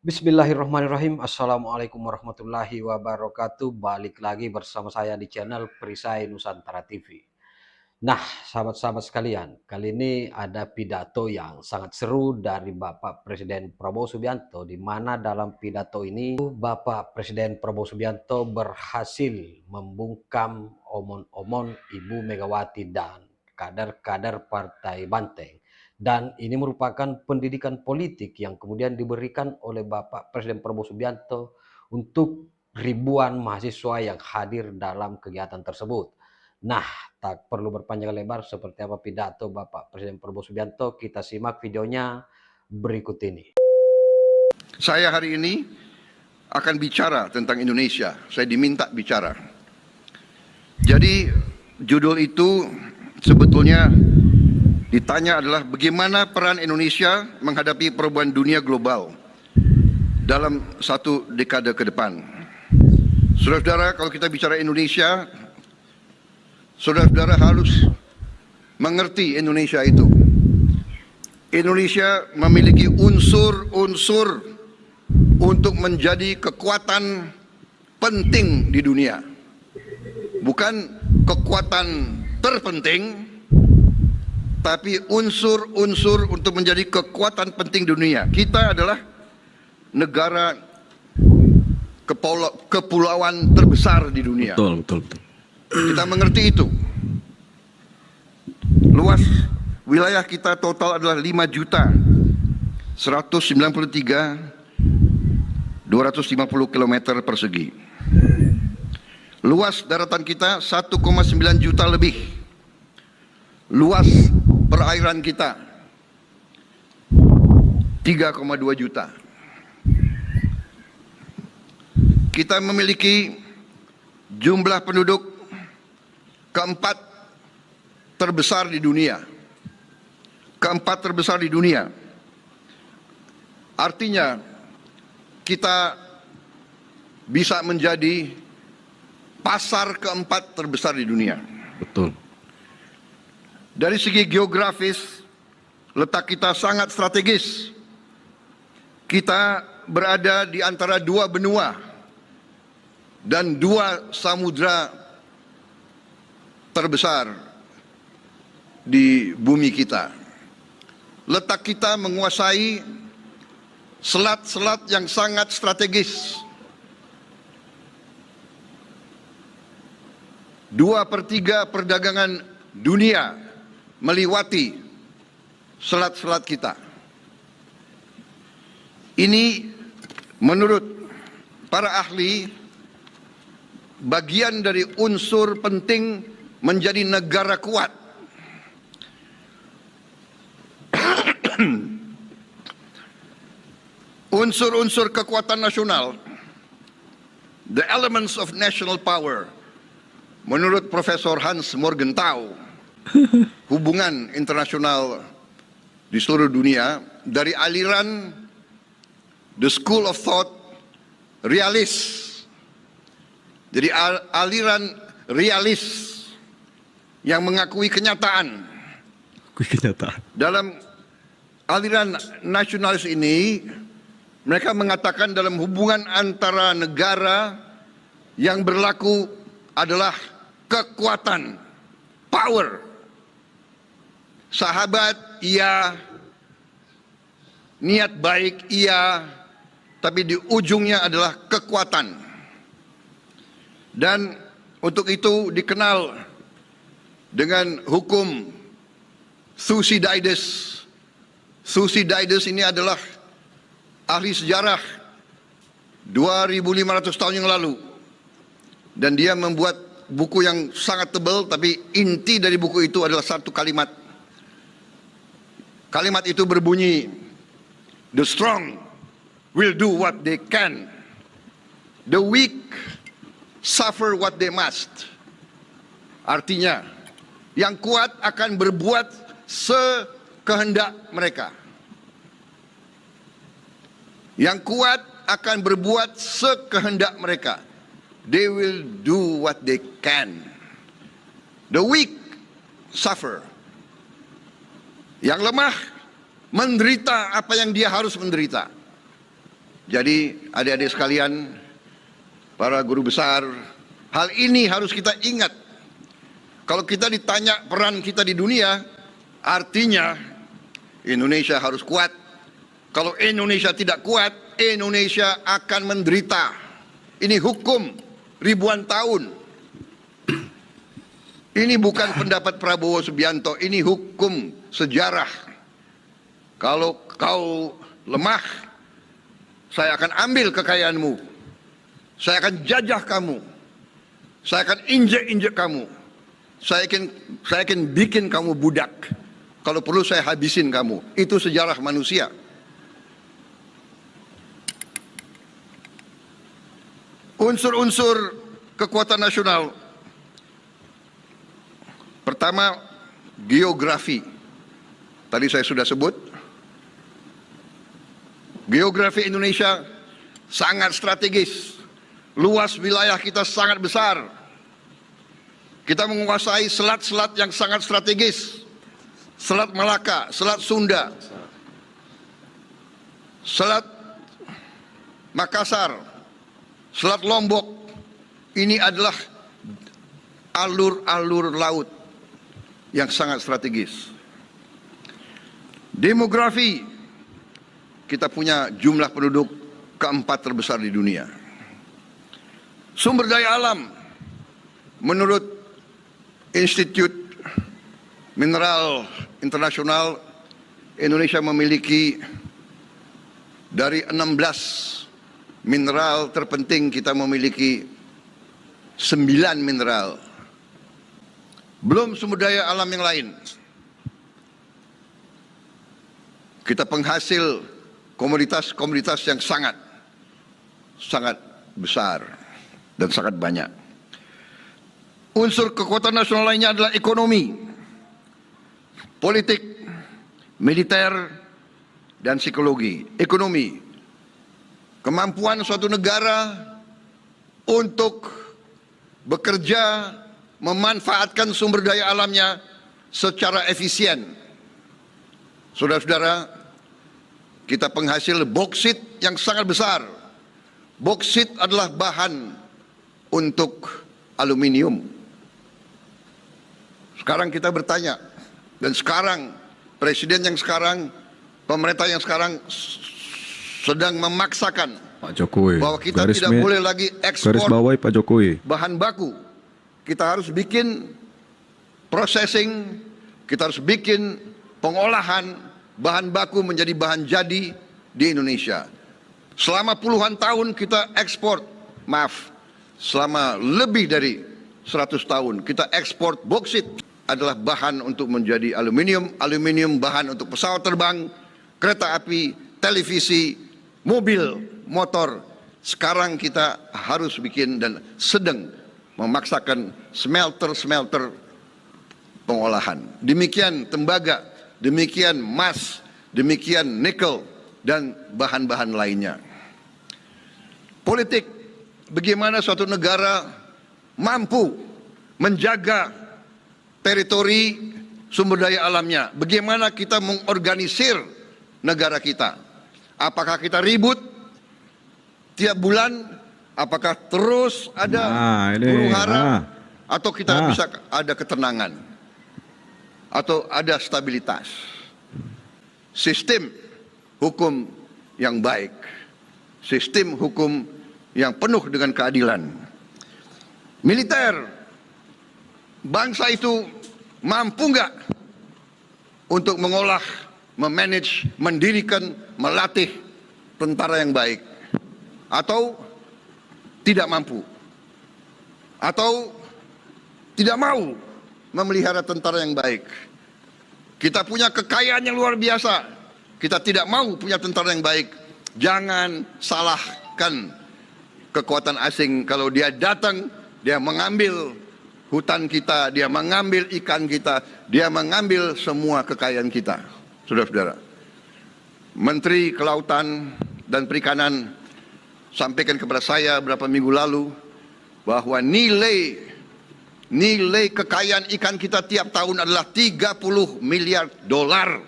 Bismillahirrahmanirrahim. Assalamualaikum warahmatullahi wabarakatuh. Balik lagi bersama saya di channel Perisai Nusantara TV. Nah, sahabat-sahabat sekalian, kali ini ada pidato yang sangat seru dari Bapak Presiden Prabowo Subianto, di mana dalam pidato ini Bapak Presiden Prabowo Subianto berhasil membungkam omon-omon Ibu Megawati dan kader-kader Partai Banteng. Dan ini merupakan pendidikan politik yang kemudian diberikan oleh Bapak Presiden Prabowo Subianto untuk ribuan mahasiswa yang hadir dalam kegiatan tersebut. Nah, tak perlu berpanjang lebar seperti apa pidato Bapak Presiden Prabowo Subianto, kita simak videonya berikut ini. Saya hari ini akan bicara tentang Indonesia. Saya diminta bicara. Jadi judul itu sebetulnya ditanya adalah bagaimana peran Indonesia menghadapi perubahan dunia global dalam satu dekade ke depan. Saudara-saudara, kalau kita bicara Indonesia, saudara-saudara harus mengerti Indonesia itu. Indonesia memiliki unsur-unsur untuk menjadi kekuatan penting di dunia. Bukan kekuatan terpenting, tapi unsur-unsur untuk menjadi kekuatan penting dunia. Kita adalah negara kepulauan terbesar di dunia. Betul. Kita mengerti itu. Luas wilayah kita total adalah 5.193.250 km persegi. Luas daratan kita 1,9 juta lebih. Luas perairan kita 3,2 juta. Kita memiliki jumlah penduduk keempat terbesar di dunia. Keempat terbesar di dunia. Artinya kita bisa menjadi pasar keempat terbesar di dunia. Betul. Dari segi geografis, letak kita sangat strategis. Kita berada di antara dua benua dan dua samudra terbesar di bumi kita. Letak kita menguasai selat-selat yang sangat strategis. 2/3 perdagangan dunia melewati selat-selat kita. Ini menurut para ahli bagian dari unsur penting menjadi negara kuat. Unsur-unsur kekuatan nasional, the elements of national power, menurut Profesor Hans Morgenthau, hubungan internasional di seluruh dunia, dari aliran the school of thought realis. Jadi aliran realis yang mengakui kenyataan. Dalam aliran nasionalis ini, mereka mengatakan dalam hubungan antara negara yang berlaku adalah kekuatan, power. Sahabat, iya. Niat baik, iya. Tapi di ujungnya adalah kekuatan. Dan untuk itu dikenal dengan hukum Thucydides. Thucydides ini adalah ahli sejarah 2.500 tahun yang lalu. Dan dia membuat buku yang sangat tebal, tapi inti dari buku itu adalah satu kalimat. Kalimat itu berbunyi, the strong will do what they can. The weak suffer what they must. Artinya, yang kuat akan berbuat sekehendak mereka. Yang kuat akan berbuat sekehendak mereka. They will do what they can. The weak suffer. Yang lemah menderita apa yang dia harus menderita. Jadi adik-adik sekalian, para guru besar, hal ini harus kita ingat. Kalau kita ditanya peran kita di dunia, artinya Indonesia harus kuat. Kalau Indonesia tidak kuat, Indonesia akan menderita. Ini hukum ribuan tahun. Ini bukan pendapat Prabowo Subianto, ini hukum sejarah. Kalau kau lemah, saya akan ambil kekayaanmu. Saya akan jajah kamu. Saya akan injek-injek kamu. Saya akan bikin kamu budak. Kalau perlu saya habisin kamu. Itu sejarah manusia. Unsur-unsur kekuatan nasional. Pertama, geografi. Tadi saya sudah sebut. Geografi Indonesia sangat strategis. Luas wilayah kita sangat besar. Kita menguasai selat-selat yang sangat strategis. Selat Malaka, Selat Sunda, Selat Makassar, Selat Lombok. Ini adalah alur-alur laut yang sangat strategis. Demografi, kita punya jumlah penduduk keempat terbesar di dunia. Sumber daya alam, menurut Institut Mineral Internasional, Indonesia memiliki dari 16 mineral terpenting, kita memiliki 9 mineral. Belum sumber daya alam yang lain. Kita penghasil komoditas-komoditas yang sangat besar dan sangat banyak. Unsur kekuatan nasional lainnya adalah ekonomi, politik, militer, dan psikologi. Ekonomi, kemampuan suatu negara untuk bekerja, memanfaatkan sumber daya alamnya secara efisien. Saudara-saudara, kita penghasil boksit yang sangat besar. Boksit adalah bahan untuk aluminium. Sekarang kita bertanya, dan sekarang presiden yang sekarang, pemerintah yang sekarang sedang memaksakan Pak Jokowi, bahwa kita tidak boleh lagi ekspor garis bawahi Pak Jokowi. bahan baku. Kita harus bikin processing, kita harus bikin pengolahan bahan baku menjadi bahan jadi di Indonesia. Selama puluhan tahun kita ekspor, selama lebih dari 100 tahun kita ekspor boksit, adalah bahan untuk menjadi aluminium, aluminium bahan untuk pesawat terbang, kereta api, televisi, mobil, motor. Sekarang kita harus bikin dan sedang memaksakan smelter-smelter pengolahan. Demikian tembaga, demikian emas, demikian nikel, dan bahan-bahan lainnya. Politik, bagaimana suatu negara mampu menjaga teritori sumber daya alamnya. Bagaimana kita mengorganisir negara kita. Apakah kita ribut tiap bulan? Apakah terus ada huru-hara? Atau kita bisa ada ketenangan? Atau ada stabilitas? Sistem hukum yang baik. Sistem hukum yang penuh dengan keadilan. Militer, bangsa itu mampu nggak untuk mengolah, memanage, mendirikan, melatih tentara yang baik? Atau tidak mampu? Atau tidak mau memelihara tentara yang baik? Kita punya kekayaan yang luar biasa, kita tidak mau punya tentara yang baik. Jangan salahkan kekuatan asing. Kalau dia datang, dia mengambil hutan kita, dia mengambil ikan kita, dia mengambil semua kekayaan kita. Saudara-saudara, Menteri Kelautan dan Perikanan sampaikan kepada saya beberapa minggu lalu bahwa nilai kekayaan ikan kita tiap tahun adalah 30 miliar dolar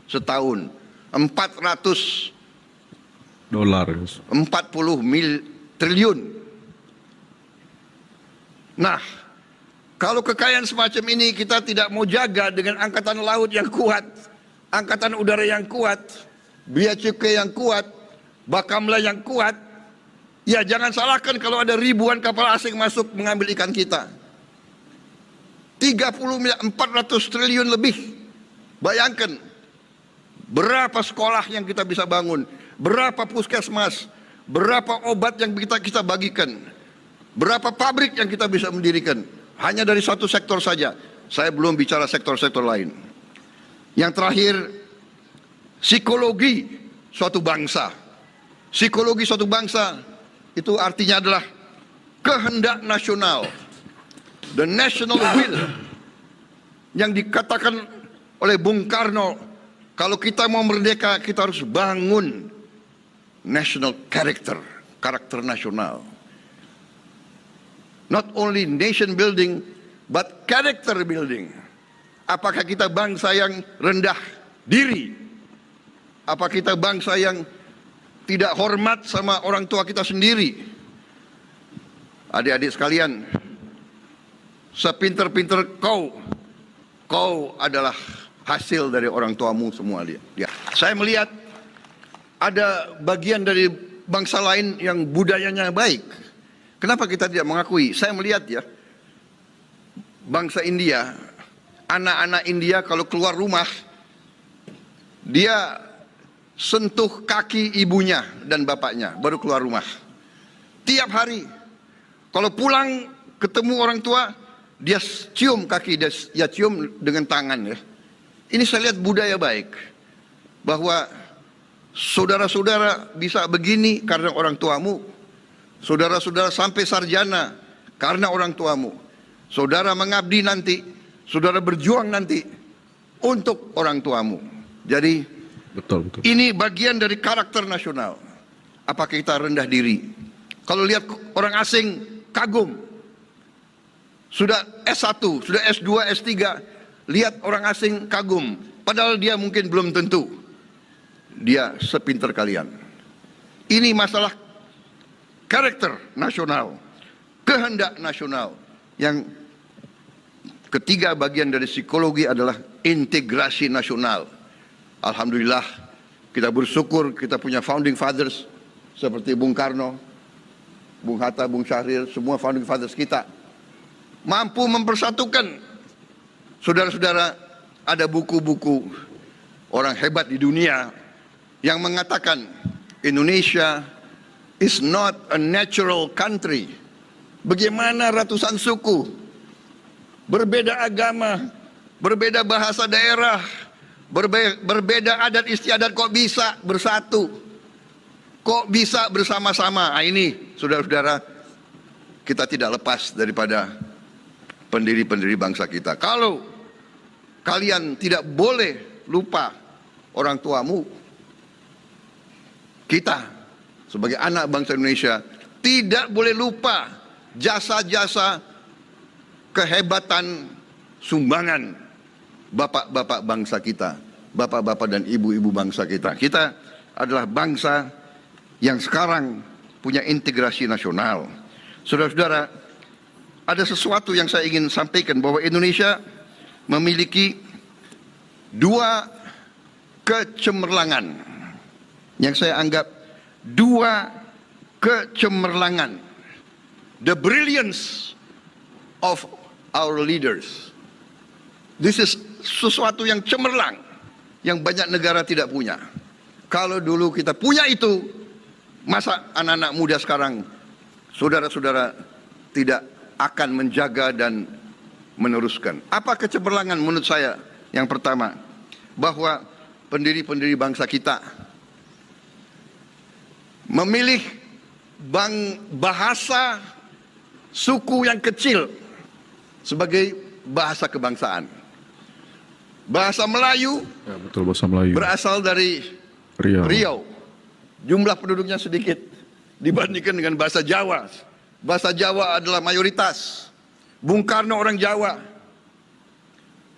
setahun. 400 Dolar. 40 triliun. Nah, kalau kekayaan semacam ini kita tidak mau jaga dengan angkatan laut yang kuat, angkatan udara yang kuat, bea cukai yang kuat, bakamla yang kuat, ya jangan salahkan kalau ada ribuan kapal asing masuk mengambil ikan kita. 30 miliar, 400 triliun lebih. Bayangkan berapa sekolah yang kita bisa bangun, berapa puskesmas, berapa obat yang kita bagikan, berapa pabrik yang kita bisa mendirikan. Hanya dari satu sektor saja. Saya belum bicara sektor-sektor lain. Yang terakhir, psikologi suatu bangsa. Psikologi suatu bangsa itu artinya adalah kehendak nasional. The national will. Yang dikatakan oleh Bung Karno, kalau kita mau merdeka, kita harus bangun national character, karakter nasional. Not only nation building, but character building. Apakah kita bangsa yang rendah diri? Apa kita bangsa yang tidak hormat sama orang tua kita sendiri? Adik-adik sekalian, sepinter-pinter kau adalah hasil dari orang tuamu semua dia. Saya melihat ada bagian dari bangsa lain yang budayanya baik. Kenapa kita tidak mengakui? Saya melihat ya, bangsa India, anak-anak India kalau keluar rumah, dia sentuh kaki ibunya dan bapaknya, baru keluar rumah. Tiap hari, kalau pulang ketemu orang tua, dia cium kaki, dia cium dengan tangan ya. Ini saya lihat budaya baik, bahwa saudara-saudara bisa begini karena orang tuamu. Saudara-saudara sampai sarjana karena orang tuamu. Saudara mengabdi nanti, saudara berjuang nanti untuk orang tuamu. Jadi Betul. ini bagian dari karakter nasional. Apakah kita rendah diri? Kalau lihat orang asing kagum. Sudah S1, sudah S2, S3, lihat orang asing kagum. Padahal dia mungkin belum tentu dia sepintar kalian. Ini masalah karakter nasional, kehendak nasional. Yang ketiga bagian dari psikologi adalah integrasi nasional. Alhamdulillah kita bersyukur kita punya founding fathers seperti Bung Karno, Bung Hatta, Bung Syahrir, semua founding fathers kita mampu mempersatukan. Saudara-saudara, ada buku-buku orang hebat di dunia yang mengatakan Indonesia is not a natural country. Bagaimana ratusan suku, berbeda agama, berbeda bahasa daerah, berbeda adat istiadat kok bisa bersatu? Kok bisa bersama-sama? Nah, ini saudara-saudara, kita tidak lepas daripada pendiri-pendiri bangsa kita. Kalau kalian tidak boleh lupa orang tuamu, kita sebagai anak bangsa Indonesia tidak boleh lupa jasa-jasa kehebatan sumbangan bapak-bapak bangsa kita, bapak-bapak dan ibu-ibu bangsa kita. Kita adalah bangsa yang sekarang punya integrasi nasional. Saudara-saudara, ada sesuatu yang saya ingin sampaikan, bahwa Indonesia memiliki dua kecemerlangan yang saya anggap dua kecemerlangan. The brilliance of our leaders. This is sesuatu yang cemerlang, yang banyak negara tidak punya. Kalau dulu kita punya itu, masa anak-anak muda sekarang, saudara-saudara, tidak akan menjaga dan meneruskan. Apa kecemerlangan menurut saya? Yang pertama, bahwa pendiri-pendiri bangsa kita memilih bahasa suku yang kecil sebagai bahasa kebangsaan. Bahasa Melayu, Ya, betul, bahasa Melayu. berasal dari Riau. Jumlah penduduknya sedikit dibandingkan dengan bahasa Jawa. Bahasa Jawa adalah mayoritas. Bung Karno orang Jawa.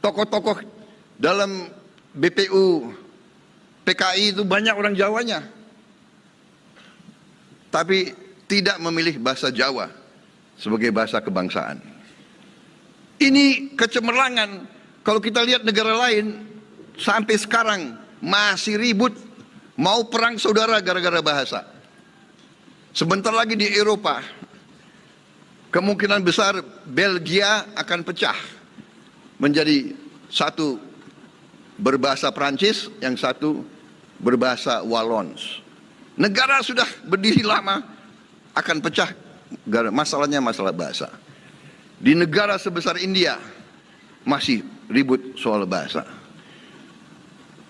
Tokoh-tokoh dalam BPU, PKI itu banyak orang Jawanya. tapi tidak memilih bahasa Jawa sebagai bahasa kebangsaan. Ini kecemerlangan. Kalau kita lihat negara lain sampai sekarang masih ribut, mau perang saudara gara-gara bahasa. Sebentar lagi di Eropa, kemungkinan besar Belgia akan pecah menjadi satu berbahasa Prancis, yang satu berbahasa Wallons. Negara sudah berdiri lama akan pecah, masalahnya masalah bahasa. Di negara sebesar India masih ribut soal bahasa.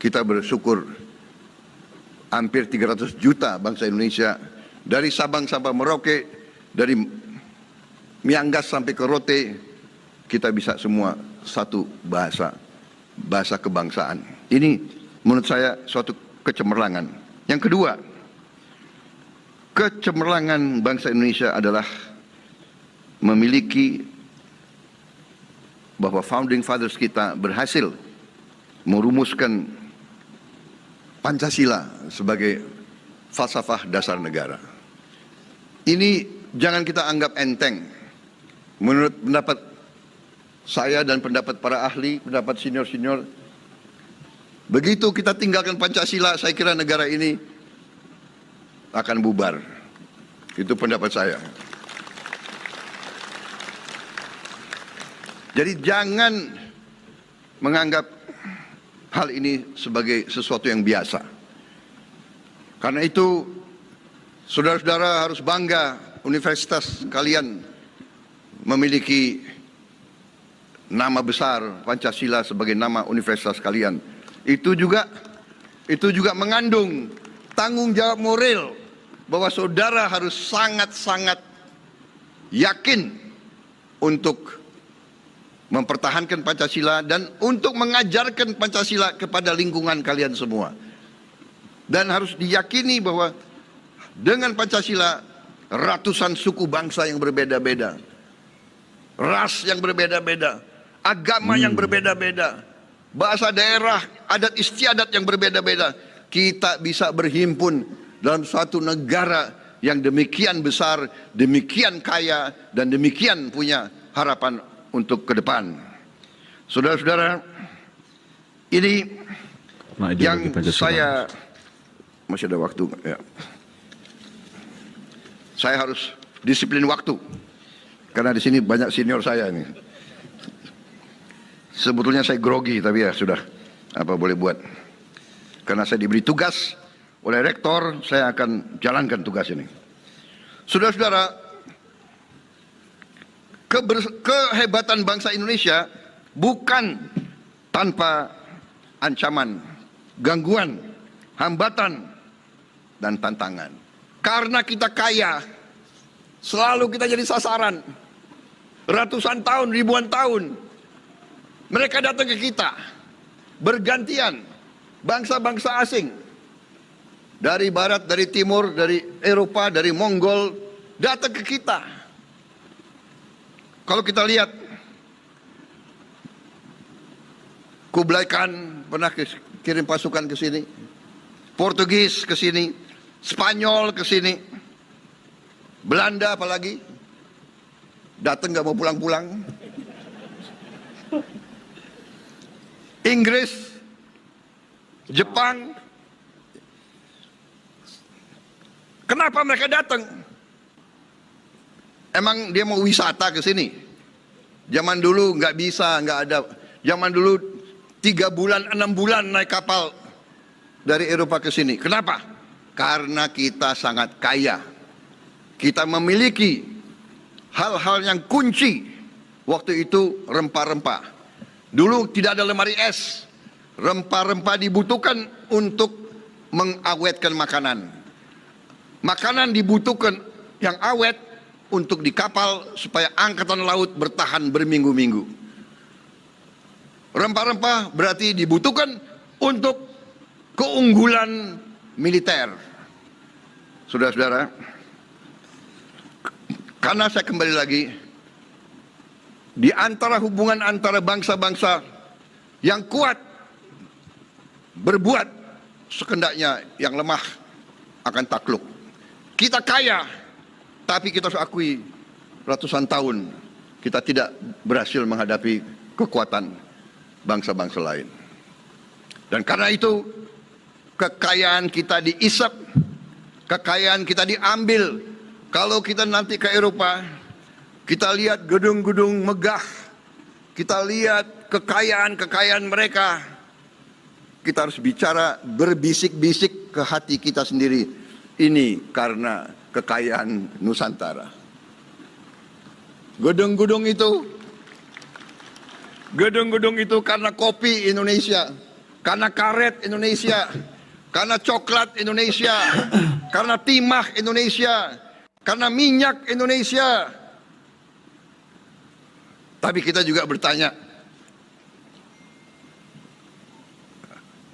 Kita bersyukur hampir 300 juta bangsa Indonesia, dari Sabang sampai Merauke, dari Miangas sampai ke Rote, kita bisa semua satu bahasa, bahasa kebangsaan. Ini menurut saya suatu kecemerlangan. Yang kedua, kecemerlangan bangsa Indonesia adalah memiliki bahwa founding fathers kita berhasil merumuskan Pancasila sebagai falsafah dasar negara. Ini jangan kita anggap enteng. Menurut pendapat saya dan pendapat para ahli, pendapat senior-senior, begitu kita tinggalkan Pancasila, saya kira negara ini akan bubar. Itu pendapat saya. Jadi jangan menganggap hal ini sebagai sesuatu yang biasa. Karena itu, saudara-saudara harus bangga universitas kalian memiliki nama besar Pancasila sebagai nama universitas kalian. Itu juga mengandung tanggung jawab moral bahwa saudara harus sangat-sangat yakin untuk mempertahankan Pancasila dan untuk mengajarkan Pancasila kepada lingkungan kalian semua. Dan harus diyakini bahwa dengan Pancasila ratusan suku bangsa yang berbeda-beda, ras yang berbeda-beda, agama yang berbeda-beda, bahasa daerah, adat istiadat yang berbeda-beda, kita bisa berhimpun dalam suatu negara yang demikian besar, demikian kaya, dan demikian punya harapan untuk ke depan. Saudara-saudara, ini yang saya masih ada waktu ya. Saya harus disiplin waktu karena di sini banyak senior saya ini. Sebetulnya saya grogi, tapi ya sudah, apa boleh buat. Karena saya diberi tugas oleh rektor, saya akan jalankan tugas ini. Saudara-saudara, kehebatan bangsa Indonesia bukan tanpa ancaman, gangguan, hambatan, dan tantangan. Karena kita kaya, selalu kita jadi sasaran. Ratusan tahun, ribuan tahun, mereka datang ke kita, bergantian, bangsa-bangsa asing. Dari barat, dari timur, dari Eropa, dari Mongol, datang ke kita. Kalau kita lihat, Kublai Khan pernah kirim pasukan ke sini, Portugis ke sini, Spanyol ke sini, Belanda apalagi, datang nggak mau pulang-pulang. Inggris, Jepang, kenapa mereka datang? Emang dia mau wisata ke sini? Zaman dulu nggak bisa, nggak ada. Zaman dulu 3 bulan, 6 bulan naik kapal dari Eropa ke sini. Kenapa? Karena kita sangat kaya. Kita memiliki hal-hal yang kunci. Waktu itu rempah-rempah. Dulu tidak ada lemari es. Rempah-rempah dibutuhkan untuk mengawetkan makanan. Makanan dibutuhkan yang awet untuk di kapal supaya angkatan laut bertahan berminggu-minggu. Rempah-rempah berarti dibutuhkan untuk keunggulan militer. Saudara-saudara, karena saya kembali lagi, di antara hubungan antara bangsa-bangsa yang kuat berbuat sekendaknya yang lemah akan takluk. kita kaya, tapi kita harus akui ratusan tahun kita tidak berhasil menghadapi kekuatan bangsa-bangsa lain. Dan karena itu kekayaan kita diisap, kekayaan kita diambil. Kalau kita nanti ke Eropa, kita lihat gedung-gedung megah, kita lihat kekayaan-kekayaan mereka, kita harus bicara berbisik-bisik ke hati kita sendiri. Ini karena kekayaan Nusantara. Gedung-gedung itu karena kopi Indonesia, karena karet Indonesia, karena coklat Indonesia, karena timah Indonesia, karena minyak Indonesia. Tapi kita juga bertanya,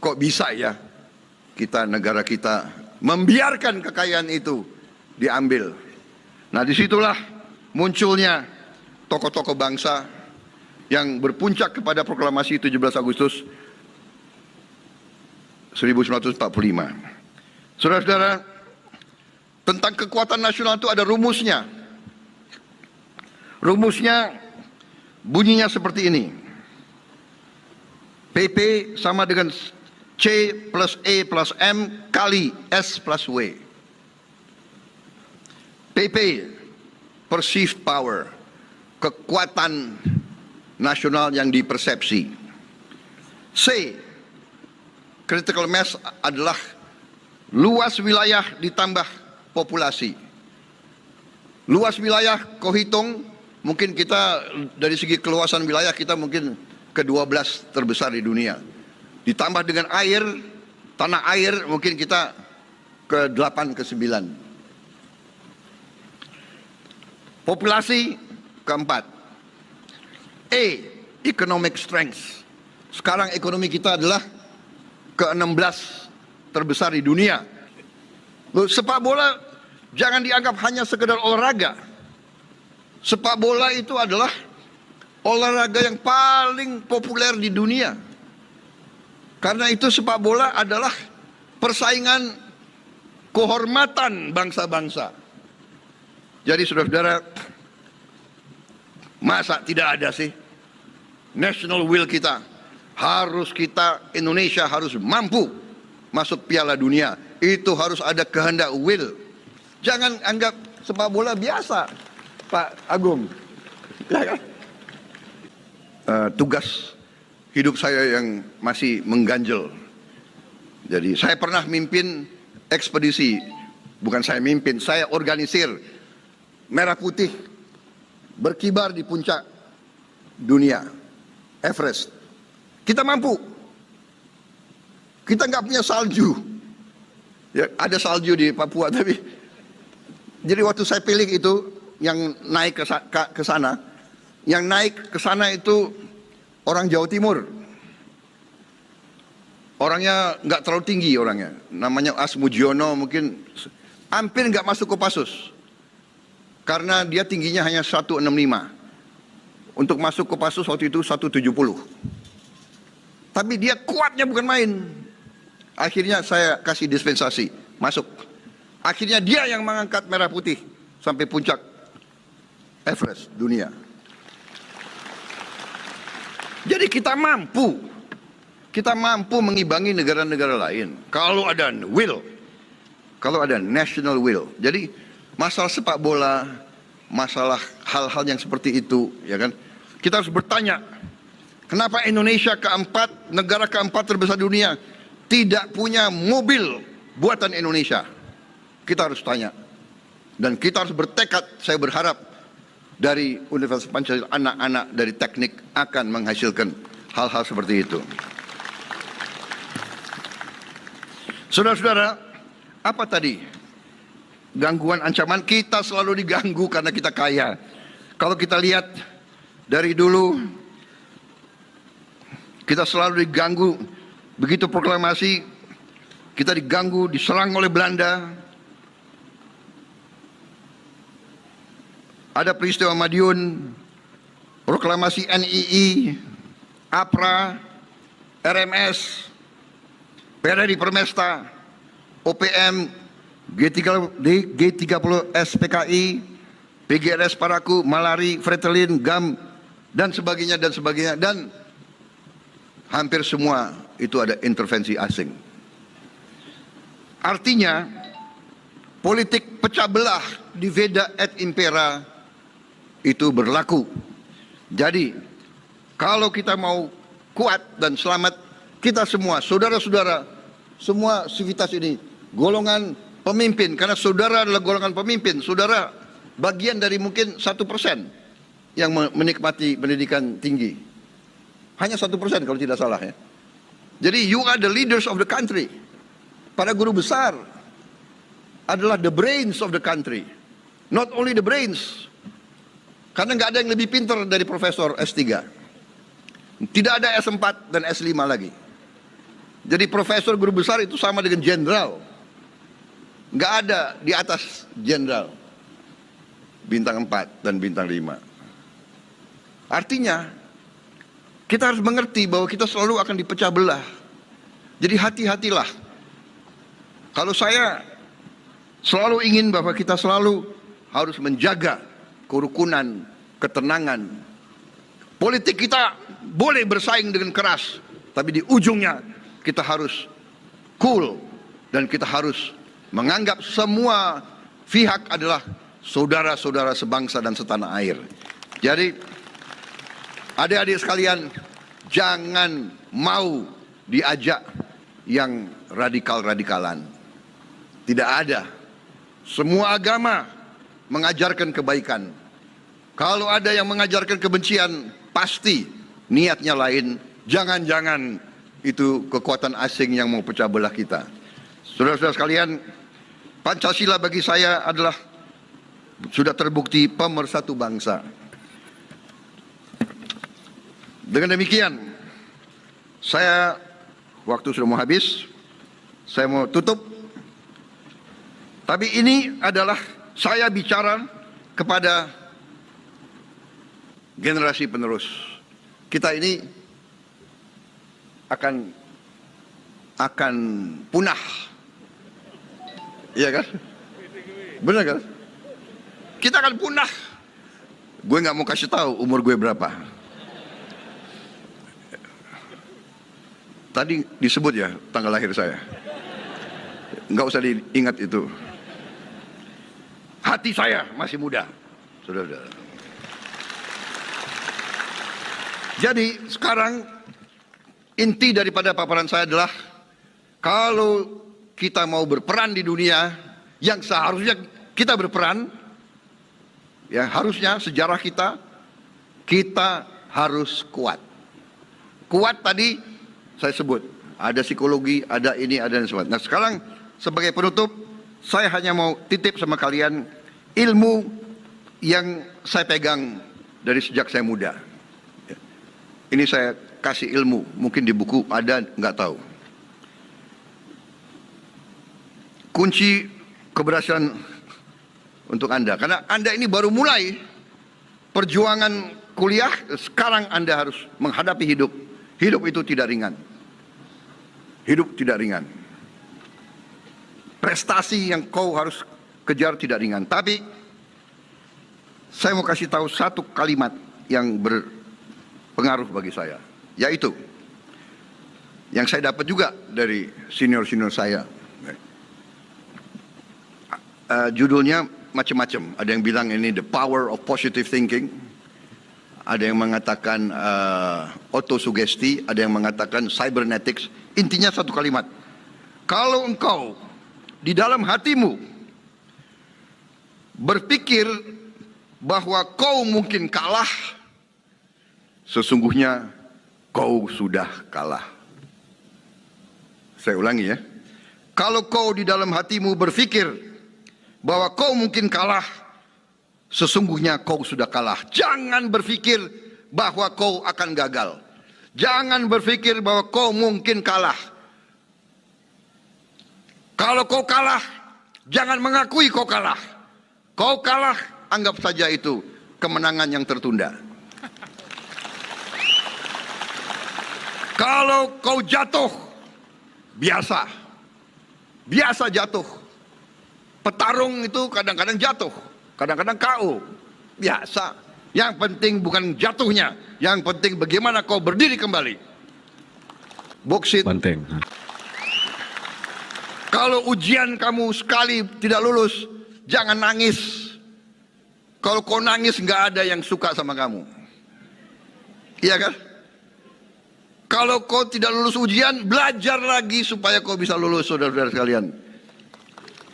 kok bisa ya negara kita membiarkan kekayaan itu diambil? Nah, disitulah munculnya tokoh-tokoh bangsa yang berpuncak kepada proklamasi 17 Agustus 1945. Saudara-saudara, tentang kekuatan nasional itu ada rumusnya. Rumusnya bunyinya seperti ini. PP sama dengan C plus E plus M kali S plus W. PP, perceived power, kekuatan nasional yang dipersepsi. C, critical mass adalah luas wilayah ditambah populasi. Luas wilayah kau hitung, mungkin kita dari segi keluasan wilayah kita mungkin ke-12 terbesar di dunia. Ditambah dengan air, tanah air mungkin kita ke-8, ke-9. Populasi ke-4. E, economic strength. Sekarang ekonomi kita adalah ke-16 terbesar di dunia. Loh, sepak bola jangan dianggap hanya sekedar olahraga. Sepak bola itu adalah olahraga yang paling populer di dunia. Karena itu sepak bola adalah persaingan kehormatan bangsa-bangsa. Jadi saudara-saudara, masa tidak ada sih national will kita? Indonesia harus mampu masuk Piala Dunia. Itu harus ada kehendak will. Jangan anggap sepak bola biasa, Pak Agung. Ya kan? Tugas hidup saya yang masih mengganjel. Jadi saya pernah mimpin ekspedisi, bukan saya mimpin, saya organisir Merah Putih berkibar di puncak dunia, Everest. Kita mampu. Kita nggak punya salju. Ya, ada salju di Papua, tapi jadi waktu saya pilih itu yang naik ke sana, yang naik ke sana itu orang Jawa Timur. Orangnya nggak terlalu tinggi orangnya, namanya Asmujiono, mungkin hampir nggak masuk Kopassus. Karena dia tingginya hanya 165. Untuk masuk Kopassus waktu itu 170. Tapi dia kuatnya bukan main. Akhirnya saya kasih dispensasi, masuk. Akhirnya dia yang mengangkat Merah Putih sampai puncak Everest dunia. Jadi kita mampu mengimbangi negara-negara lain. Kalau ada will, kalau ada national will. Jadi masalah sepak bola, masalah hal-hal yang seperti itu, ya kan? Kita harus bertanya, kenapa Indonesia keempat, negara keempat terbesar dunia, tidak punya mobil buatan Indonesia? Kita harus tanya. Dan kita harus bertekad, saya berharap dari Universitas Pancasila, anak-anak dari teknik akan menghasilkan hal-hal seperti itu. Saudara-saudara, apa tadi? Gangguan, ancaman, kita selalu diganggu karena kita kaya. Kalau kita lihat dari dulu, kita selalu diganggu. Begitu proklamasi, kita diganggu, diserang oleh Belanda. Ada peristiwa Madiun, proklamasi NII, APRA, RMS, PRRI Permesta, OPM, G30 SPKI, PGRS Paraku, Malari, Fretilin, GAM, dan sebagainya, dan hampir semua itu ada intervensi asing. Artinya, politik pecah belah divida et impera itu berlaku. Jadi, kalau kita mau kuat dan selamat, kita semua, saudara-saudara, semua sivitas ini, golongan pemimpin, karena saudara adalah golongan pemimpin, saudara bagian dari mungkin 1% yang menikmati pendidikan tinggi. Hanya 1% kalau tidak salah ya. Jadi you are the leaders of the country. Para guru besar adalah the brains of the country. Not only the brains. Karena nggak ada yang lebih pintar dari profesor S3. Tidak ada S4 dan S5 lagi. Jadi profesor guru besar itu sama dengan jenderal. Nggak ada di atas jenderal. Bintang 4 dan bintang 5. Artinya, kita harus mengerti bahwa kita selalu akan dipecah belah. Jadi hati-hatilah. Kalau saya selalu ingin bahwa kita selalu harus menjaga kerukunan, ketenangan. Politik kita boleh bersaing dengan keras, tapi di ujungnya kita harus cool dan kita harus menganggap semua pihak adalah saudara-saudara sebangsa dan setanah air. Jadi adik-adik sekalian, jangan mau diajak yang radikal-radikalan. Tidak ada. Semua agama mengajarkan kebaikan. Kalau ada yang mengajarkan kebencian, pasti niatnya lain. Jangan-jangan itu kekuatan asing yang mau pecah belah kita. Saudara-saudara sekalian, Pancasila bagi saya adalah sudah terbukti pemersatu bangsa. Dengan demikian, waktu sudah mau habis, saya mau tutup. Tapi ini adalah saya bicara kepada generasi penerus. Kita ini akan punah. Iya kan? Benar kan? Kita akan punah. Gue nggak mau kasih tahu umur gue berapa. Tadi disebut ya tanggal lahir saya. Nggak usah diingat itu. Hati saya masih muda, saudara-saudara. Jadi sekarang inti daripada paparan saya adalah kalau kita mau berperan di dunia yang seharusnya kita berperan, ya harusnya sejarah kita harus kuat. Kuat tadi saya sebut, ada psikologi, ada ini, ada dan sebagainya. Nah sekarang sebagai penutup, saya hanya mau titip sama kalian ilmu yang saya pegang dari sejak saya muda. Ini saya kasih ilmu, mungkin di buku ada, nggak tahu. Kunci keberhasilan untuk Anda, karena Anda ini baru mulai perjuangan kuliah, sekarang Anda harus menghadapi hidup. Hidup itu tidak ringan. Hidup tidak ringan. Prestasi yang kau harus kejar tidak ringan. Tapi saya mau kasih tahu satu kalimat yang berpengaruh bagi saya, yaitu yang saya dapat juga dari senior-senior saya. Judulnya macam-macam. Ada yang bilang ini the power of positive thinking. Ada yang mengatakan autosugesti, ada yang mengatakan cybernetics. Intinya satu kalimat. Kalau engkau di dalam hatimu berpikir bahwa kau mungkin kalah, sesungguhnya kau sudah kalah. Saya ulangi ya. Kalau kau di dalam hatimu berpikir bahwa kau mungkin kalah, sesungguhnya kau sudah kalah. Jangan berpikir bahwa kau akan gagal. Jangan berpikir bahwa kau mungkin kalah. Kalau kau kalah, jangan mengakui kau kalah. Kau kalah, anggap saja itu kemenangan yang tertunda. Kalau kau jatuh, biasa jatuh. Petarung itu kadang-kadang jatuh, kadang-kadang KO. Biasa. Yang penting bukan jatuhnya, yang penting bagaimana kau berdiri kembali. Boksit. Banteng. Kalau ujian kamu sekali tidak lulus, jangan nangis. Kalau kau nangis nggak ada yang suka sama kamu. Iya kan? Kalau kau tidak lulus ujian, belajar lagi supaya kau bisa lulus, saudara-saudara sekalian.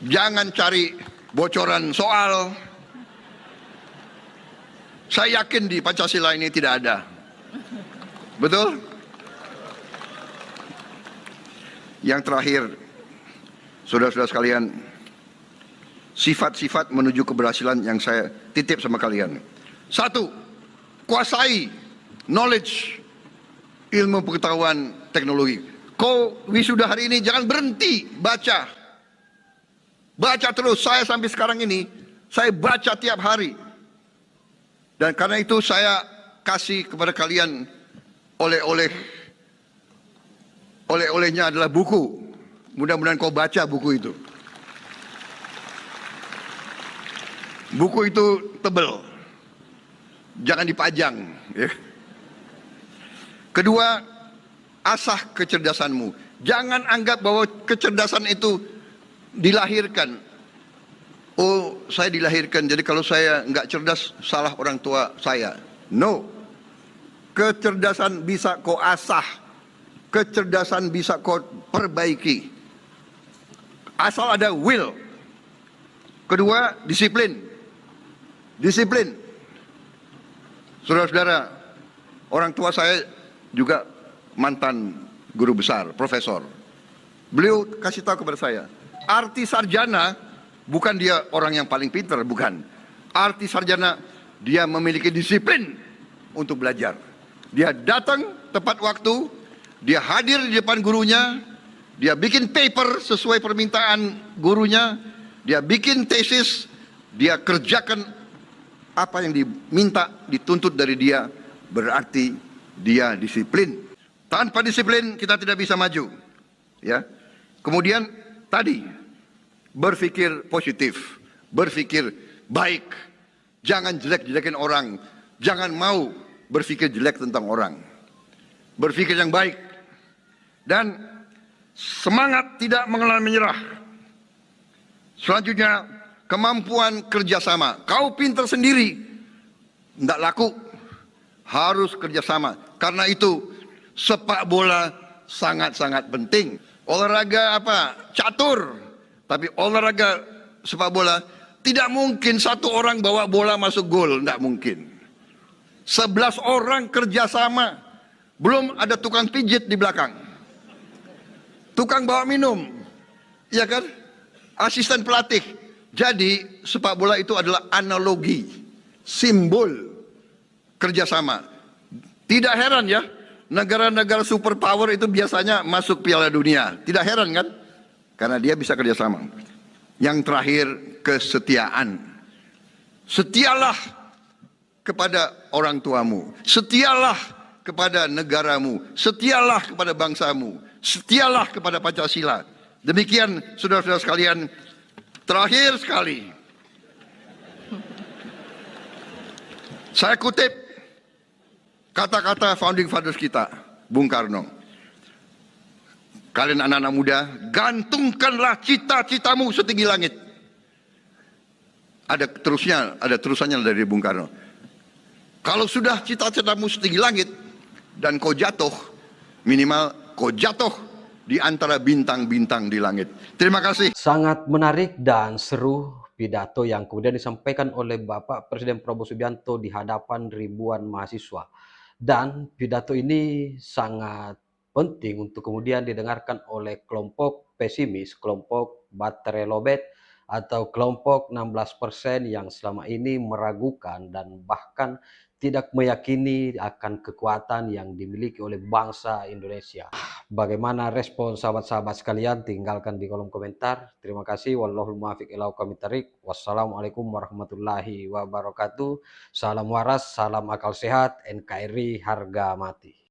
Jangan cari bocoran soal. Saya yakin di Pancasila ini tidak ada. Betul? Yang terakhir, saudara-saudara sekalian, sifat-sifat menuju keberhasilan yang saya titip sama kalian. 1. Kuasai knowledge, ilmu pengetahuan teknologi. Kau wisuda hari ini jangan berhenti baca. Baca terus. Saya sampai sekarang ini, saya baca tiap hari. Dan karena itu saya kasih kepada kalian oleh-oleh. Oleh-olehnya adalah buku. Mudah-mudahan kau baca buku itu. Buku itu tebal. Jangan dipajang. Ya. Kedua, asah kecerdasanmu. Jangan anggap bahwa kecerdasan itu dilahirkan. Oh, saya dilahirkan, jadi kalau saya nggak cerdas, salah orang tua saya. No. Kecerdasan bisa kau asah. Kecerdasan bisa kau perbaiki. Asal ada will. Kedua, disiplin. Disiplin. Saudara-saudara, orang tua saya juga mantan guru besar, profesor. Beliau kasih tahu kepada saya, arti sarjana bukan dia orang yang paling pintar, bukan. Arti sarjana, dia memiliki disiplin untuk belajar. Dia datang tepat waktu, dia hadir di depan gurunya, dia bikin paper sesuai permintaan gurunya, dia bikin tesis, dia kerjakan apa yang diminta, dituntut dari dia, berarti dia disiplin. Tanpa disiplin kita tidak bisa maju. Ya. Kemudian tadi, berpikir positif, berpikir baik, jangan jelek-jelekin orang, jangan mau berpikir jelek tentang orang, berpikir yang baik, dan semangat tidak mengenal menyerah. Selanjutnya, kemampuan kerjasama. Kau pintar sendiri, tidak laku, harus kerjasama. Karena itu sepak bola sangat-sangat penting. Olahraga apa? Catur. Tapi olahraga sepak bola tidak mungkin satu orang bawa bola masuk gol, tidak mungkin. 11 orang kerjasama, belum ada tukang pijit di belakang, tukang bawa minum, ya kan? Asisten pelatih. Jadi sepak bola itu adalah analogi, simbol kerjasama. Tidak heran ya, negara-negara superpower itu biasanya masuk Piala Dunia. Tidak heran kan? Karena dia bisa kerjasama. Yang terakhir, kesetiaan. Setialah kepada orang tuamu. Setialah kepada negaramu. Setialah kepada bangsamu. Setialah kepada Pancasila. Demikian saudara-saudara sekalian. Terakhir sekali, saya kutip kata-kata founding fathers kita, Bung Karno. Kalian anak-anak muda, gantungkanlah cita-citamu setinggi langit. Ada terusannya dari Bung Karno. Kalau sudah cita-citamu setinggi langit dan kau jatuh, minimal kau jatuh di antara bintang-bintang di langit. Terima kasih. Sangat menarik dan seru pidato yang kemudian disampaikan oleh Bapak Presiden Prabowo Subianto di hadapan ribuan mahasiswa. Dan pidato ini sangat penting untuk kemudian didengarkan oleh kelompok pesimis, kelompok baterai lobet, atau kelompok 16% yang selama ini meragukan dan bahkan tidak meyakini akan kekuatan yang dimiliki oleh bangsa Indonesia. Bagaimana respon sahabat-sahabat sekalian? Tinggalkan di kolom komentar. Terima kasih. Wallahul muwaffiq ila aqwamit thoriq. Wassalamualaikum warahmatullahi wabarakatuh. Salam waras, salam akal sehat, NKRI harga mati.